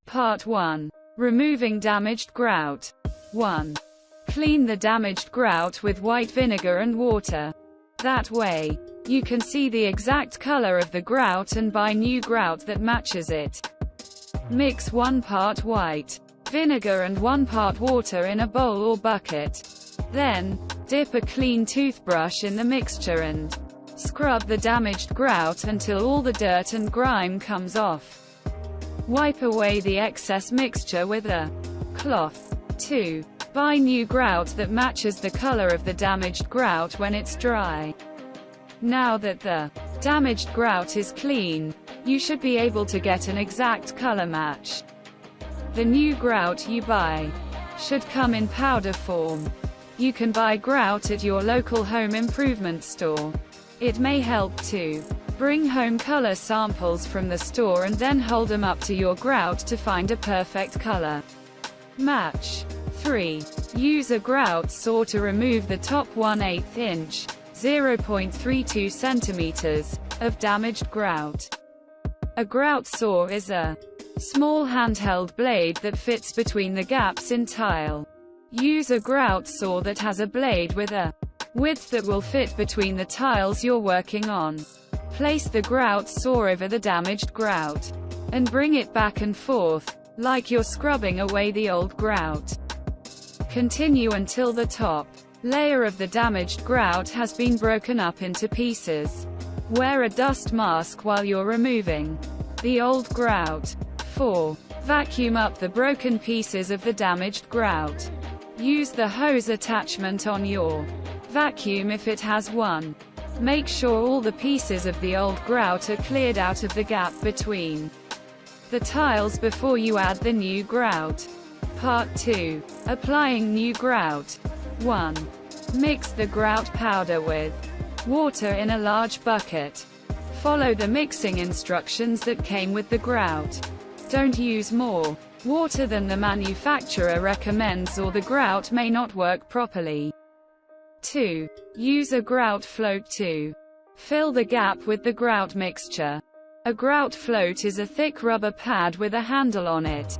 Part 1. Removing damaged grout. 1. Clean the damaged grout with white vinegar and water. That way, you can see the exact color of the grout and buy new grout that matches it. Mix 1 part white vinegar and 1 part water in a bowl or bucket. Then, dip a clean toothbrush in the mixture and scrub the damaged grout until all the dirt and grime comes off. Wipe away the excess mixture with a cloth. 2. Buy new grout that matches the color of the damaged grout when it's dry. Now that the damaged grout is clean, you should be able to get an exact color match. The new grout you buy should come in powder form. You can buy grout at your local home improvement store. It may help to bring home color samples from the store and then hold them up to your grout to find a perfect color match. 3. Use a grout saw to remove the top 1/8 inch (0.32 centimeters) of damaged grout. A grout saw is a small handheld blade that fits between the gaps in tile. Use a grout saw that has a blade with a width that will fit between the tiles you're working on. Place the grout saw over the damaged grout and bring it back and forth, like you're scrubbing away the old grout. Continue until the top layer of the damaged grout has been broken up into pieces. Wear a dust mask while you're removing the old grout. 4. Vacuum up the broken pieces of the damaged grout. Use the hose attachment on your vacuum if it has one. Make sure all the pieces of the old grout are cleared out of the gap between the tiles before you add the new grout. Part 2. Applying new grout. 1. Mix the grout powder with water in a large bucket. Follow the mixing instructions that came with the grout. Don't use more water than the manufacturer recommends or the grout may not work properly. 2. Use a grout float to fill the gap with the grout mixture. A grout float is a thick rubber pad with a handle on it.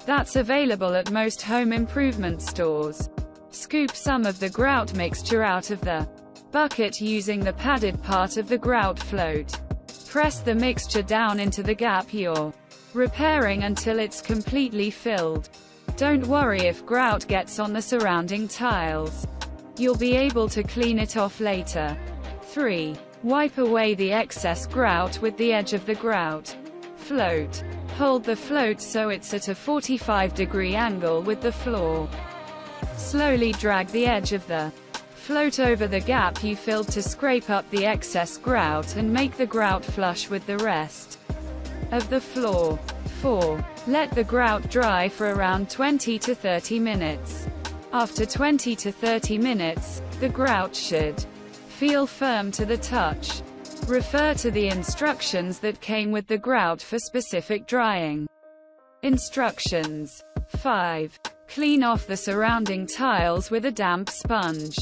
That's available at most home improvement stores. Scoop some of the grout mixture out of the bucket using the padded part of the grout float. Press the mixture down into the gap you're repairing until it's completely filled. Don't worry if grout gets on the surrounding tiles. You'll be able to clean it off later. 3. Wipe away the excess grout with the edge of the grout float. Hold the float so it's at a 45-degree angle with the floor. Slowly drag the edge of the float over the gap you filled to scrape up the excess grout and make the grout flush with the rest of the floor. 4. Let the grout dry for around 20 to 30 minutes. After 20 to 30 minutes, the grout should feel firm to the touch. Refer to the instructions that came with the grout for specific drying instructions. 5. Clean off the surrounding tiles with a damp sponge.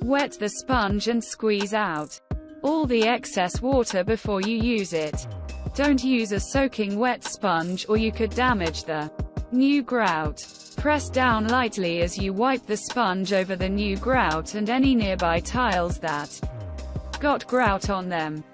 Wet the sponge and squeeze out all the excess water before you use it. Don't use a soaking wet sponge or you could damage the new grout. Press down lightly as you wipe the sponge over the new grout and any nearby tiles that got grout on them.